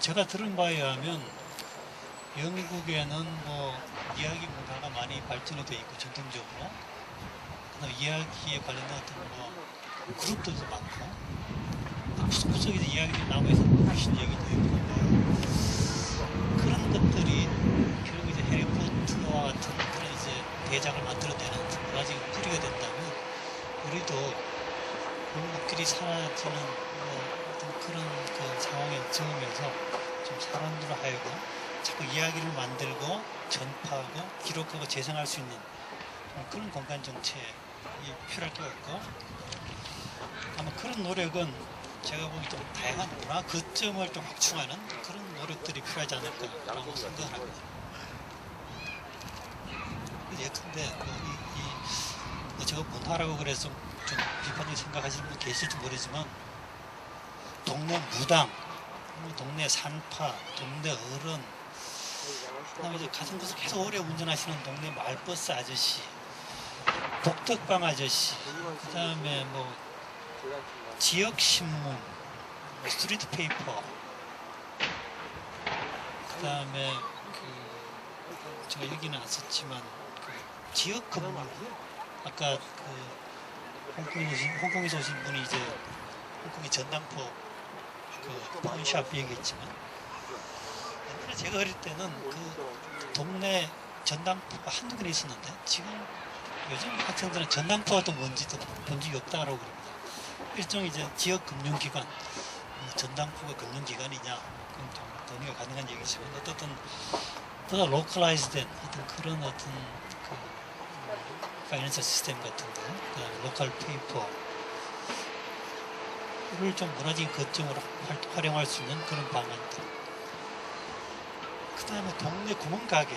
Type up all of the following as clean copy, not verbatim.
제가 들은 바에 의하면 영국에는 뭐 이야기 문화가 많이 발전이 돼 있고 전통적으로 그다음 이야기에 관련된 어떤 뭐 그룹들도 많고 구석구석에서 이야기들이 나오고 있어서 귀신 얘기도 있고 뭐 그런 것들이 결국 이제 해리포터와 같은 그런 이제 대작을 만들어내는 문화적인 뿌리가 된다면 우리도 골목길이 사라지는 뭐 어떤 그런 그 상황에 적으면서 좀 사람들로 하여금 자꾸 이야기를 만들고 전파하고 기록하고 재생할 수 있는 그런 공간 정책이 필요할 것 같고 아마 그런 노력은 제가 보기 좀 다양한 문화 거점을 좀 확충하는 그런 노력들이 필요하지 않을까라고 생각을 합니다. 예컨대 제가 문화라고 그래서 좀 비판적으로 생각하시는 분 계실지 모르지만 동네 무당, 동네 산파, 동네 어른, 그다음에 이제 같은 곳을 계속 오래 운전하시는 동네 마을버스 아저씨, 복덕방 아저씨, 그다음에 뭐 지역 신문, 스트리트 페이퍼, 그다음에 제가 여기는 안 썼지만 지역 근무, 아까 홍콩에서 오신 분이 이제 홍콩의 전당포 pawnshop 얘기했지만 옛날에 제가 어릴 때는 그 동네 전당포가 한두 개나 있었는데 지금 요즘 학생들은 전당포가 또 뭔지도 본 적이 없다라고 그럽니다. 일종의 이제 지역 금융기관, 전당포가 금융기관이냐 그건 좀 동의가 가능한 얘기지만 어떻든 보다 로컬라이즈된 어떤 그런 어떤 파이낸셜 시스템 같은 거, 그다음에 로컬 페이퍼를 좀 문화적인 거점으로 활용할 수 있는 그런 방안들. 그다음에 동네 구멍가게.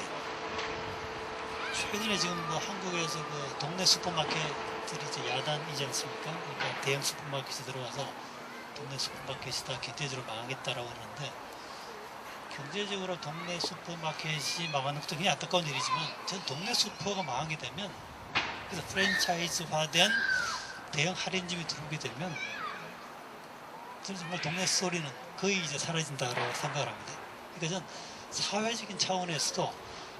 최근에 지금 뭐 한국에서 그 동네 슈퍼마켓들이 이제 야단이지 않습니까? 그러니까 대형 슈퍼마켓이 들어와서 동네 슈퍼마켓이 다 경제적으로 망하겠다라고 하는데 경제적으로 동네 슈퍼마켓이 망하는 것도 굉장히 안타까운 일이지만 전 동네 슈퍼가 망하게 되면 그래서 프랜차이즈화된 대형 할인점이 들어오게 되면 저는 정말 동네 스토리는 거의 이제 사라진다고 생각을 합니다. 그러니까 전 사회적인 차원에서도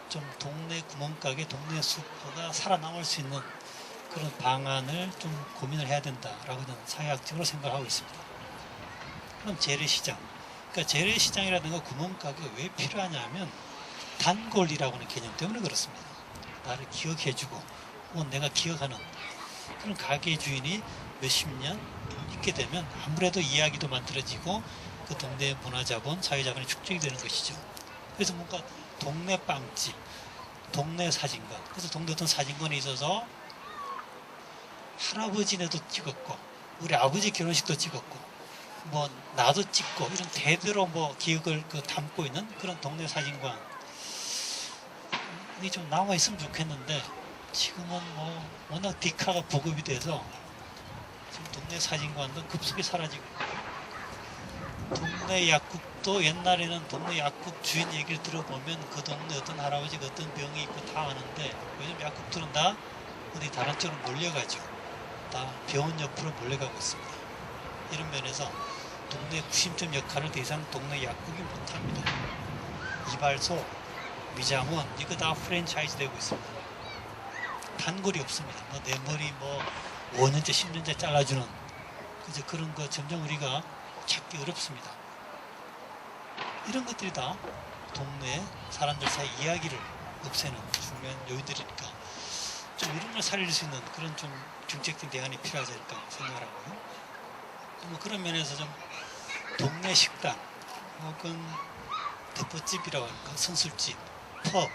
좀 동네 구멍가게, 동네 슈퍼가 살아남을 수 있는 그런 방안을 좀 고민을 해야 된다라고 저는 사회학적으로 생각하고 있습니다. 그럼 재래시장. 그러니까 재래시장이라든가 구멍가게가 왜 필요하냐면 단골이라고 하는 개념 때문에 그렇습니다. 나를 기억해주고 내가 기억하는 그런 가게 주인이 몇십 년 있게 되면 아무래도 이야기도 만들어지고 그 동네 문화자본, 사회자본이 축적이 되는 것이죠. 그래서 뭔가 동네 빵집, 동네 사진관. 그래서 동네 어떤 사진관에 있어서 할아버지네도 찍었고 우리 아버지 결혼식도 찍었고 뭐 나도 찍고 이런 대대로 뭐 기억을 담고 있는 그런 동네 사진관이 좀 남아 있으면 좋겠는데 지금은 뭐 워낙 디카가 보급이 돼서 지금 동네 사진관도 급속히 사라지고 동네 약국도 옛날에는 동네 약국 주인 얘기를 들어보면 그 동네 어떤 할아버지가 어떤 병이 있고 다 아는데 요즘 약국들은 다 어디 다른 쪽으로 몰려가지고 다 병원 옆으로 몰려가고 있습니다. 이런 면에서 동네 구심점 역할을 더 이상 동네 약국이 못합니다. 이발소, 미장원 이거 다 프랜차이즈 되고 있습니다. 단골이 없습니다. 뭐 내 머리 뭐 5년째 10년째 잘라주는 그저 그런 거 점점 우리가 찾기 어렵습니다. 이런 것들이 다 동네 사람들 사이 이야기를 없애는 중요한 요인들이니까 좀 이런 걸 살릴 수 있는 그런 좀 정책적인 대안이 필요하지 않을까 생각을 하고요. 뭐 그런 면에서 좀 동네 식당 혹은 덮어집이라고 할까 선술집, 펍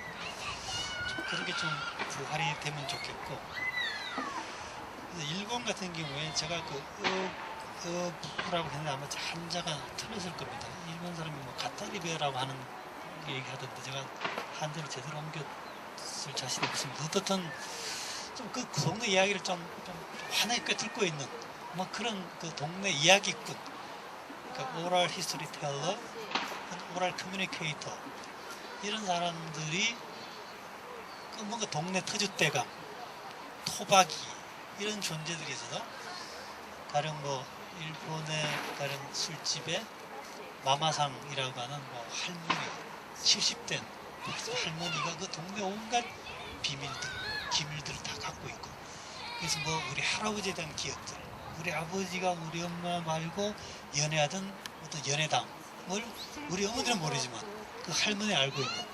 그런 게 좀 부활이 되면 좋겠고 일본 같은 경우에 제가 어부라고 했는데 아마 한자가 틀렸을 겁니다. 일본 사람이 뭐 가타리베라고 하는 얘기 하던데 제가 한자를 제대로 옮겼을 자신이 없습니다. 어떻든 좀 그 동네 이야기를 좀 하나에 꿰뚫고 있는 뭐 그런 그 동네 이야기꾼 그러니까 오랄 히스토리 텔러, 오랄 커뮤니케이터 이런 사람들이 뭔가 동네 터줏대감, 토박이 이런 존재들이 있어서 가령 뭐 일본의 가령 술집에 마마상이라고 하는 뭐 할머니 70대 할머니가 그 동네 온갖 비밀들, 기밀들을 다 갖고 있고, 그래서 뭐 우리 할아버지에 대한 기억들, 우리 아버지가 우리 엄마 말고 연애하던 어떤 연애담을 우리 어머니는 모르지만 그 할머니 알고 있는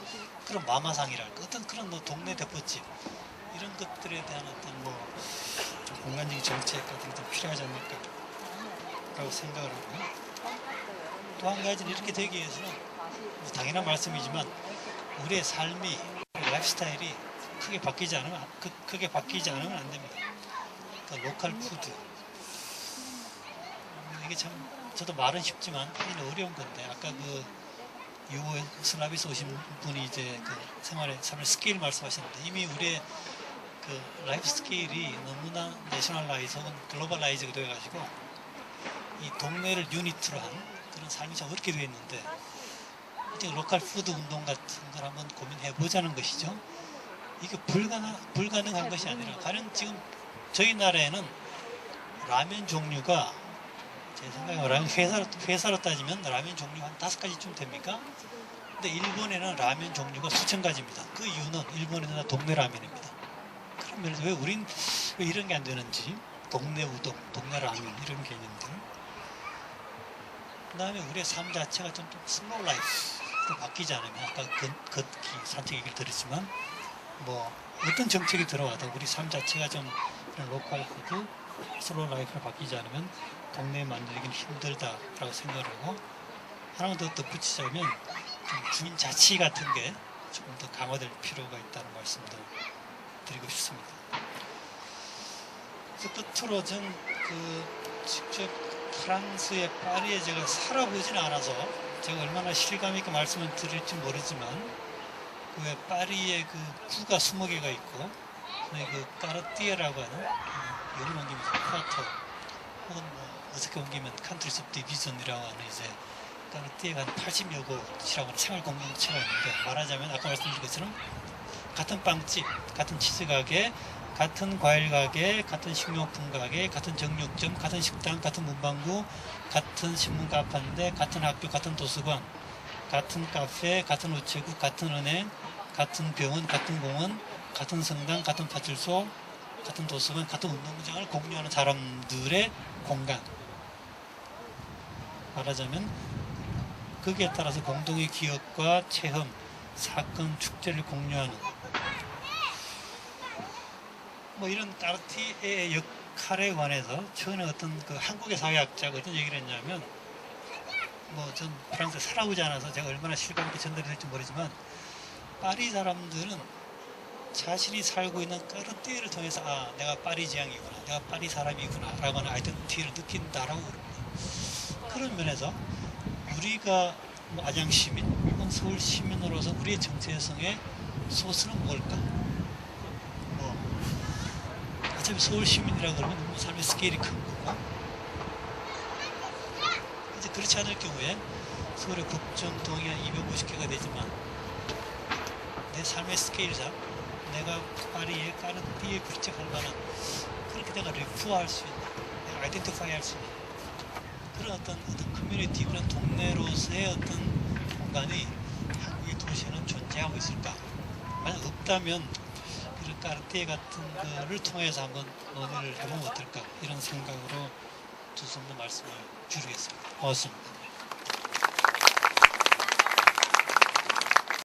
그런 마마상이랄까, 어떤 그런 뭐 동네 대포집 이런 것들에 대한 어떤 뭐 좀 공간적인 정책 같은 게 좀 필요하지 않을까 라고 생각을 하고요. 또 한 가지는 이렇게 되기 위해서는 뭐 당연한 말씀이지만 우리의 삶이, 라이프스타일이 크게 바뀌지 않으면 안 됩니다. 그러니까 로컬 푸드, 이게 참 저도 말은 쉽지만 하기는 어려운 건데, 아까 그 유고슬라비아에서 오신 분이 이제 그 삶의 스케일 말씀하셨는데, 이미 우리의 그 라이프 스케일이 너무나 내셔널라이즈 혹은 글로벌라이즈가 되어가지고 이 동네를 유니트로 한 그런 삶이 참 어렵게 되어 있는데, 이제 로컬 푸드 운동 같은 걸 한번 고민해 보자는 것이죠. 이게 불가능한 것이 아니라, 가령 지금 저희 나라에는 라면 종류가, 제 생각에 회사로 따지면 라면 종류가 한 5가지쯤 됩니까? 근데 일본에는 라면 종류가 수천 가지입니다. 그 이유는 일본에는 동네 라면입니다. 그러면 왜 우린 왜 이런 게 안 되는지, 동네 우동, 동네 라면 이런 개념들. 그 다음에 우리의 삶 자체가 좀 슬로우 라이프로 바뀌지 않으면, 아까 걷기, 산책 얘기를 들었지만 뭐 어떤 정책이 들어와도 우리 삶 자체가 좀 로컬 푸드, 슬로우 라이프로 바뀌지 않으면 동네 만들기는 힘들다라고 생각을 하고, 하나만 더 덧붙이자면 좀 주민 자치 같은 게 조금 더 강화될 필요가 있다는 말씀도 드리고 싶습니다. 그래서 끝으로 전 직접 프랑스의 파리에 제가 살아보지는 않아서 제가 얼마나 실감 있게 말씀을 드릴지 모르지만, 그 왜 파리에 그 구가 20개가 있고, 그 까르띠에라고 하는 영어로 옮기면 쿼터, 혹은 뭐 어떻게 옮기면 컨트리스 오브 디비전이라고 하는 이제 까르띠에가 한 80여 곳이라고 하는 생활 공동체가 있는데, 말하자면 아까 말씀드린 것처럼 같은 빵집, 같은 치즈 가게, 같은 과일 가게, 같은 식료품 가게, 같은 정육점, 같은 식당, 같은 문방구, 같은 신문 가판대, 같은 학교, 같은 도서관, 같은 카페, 같은 우체국, 같은 은행, 같은 병원, 같은 공원, 같은 성당, 같은 파출소, 같은 도서관, 같은 운동장을 공유하는 사람들의 공간. 말하자면 거기에 따라서 공동의 기억과 체험, 사건, 축제를 공유하는 뭐 이런 까르띠에의 역할에 관해서 처음에 어떤 그 한국의 사회학자가 어떤 얘기를 했냐면, 뭐 전 프랑스에 살아오지 않아서 제가 얼마나 실감 있게 전달이 될지 모르지만, 파리 사람들은 자신이 살고 있는 까르띠에를 통해서 내가 파리지앙이구나, 내가 파리 사람이구나 라고 하는 아이덴티티를 느낀다라고 그럽니다. 그런 면에서 우리가 뭐 안양 시민 혹은 서울 시민으로서 우리의 정체성의 소스는 뭘까? 어차피 서울 시민이라 그러면 너무 삶의 스케일이 큰 거고, 이제 그렇지 않을 경우에 서울의 국정 동이 한 250개가 되지만 내 삶의 스케일상 내가 파리에 까르띠에 부딪혀갈 만한, 그렇게 내가 리프할 수 있는, 내가 아이덴티파이 할 수 있는 그런 어떤 커뮤니티, 그런 동네로서의 어떤 공간이 한국의 도시에는 존재하고 있을까? 만약 없다면 이런 까르띠에 같은 거를 통해서 한번 논의를 해보면 어떨까, 이런 생각으로 두 손도 말씀을 드리겠습니다. 고맙습니다.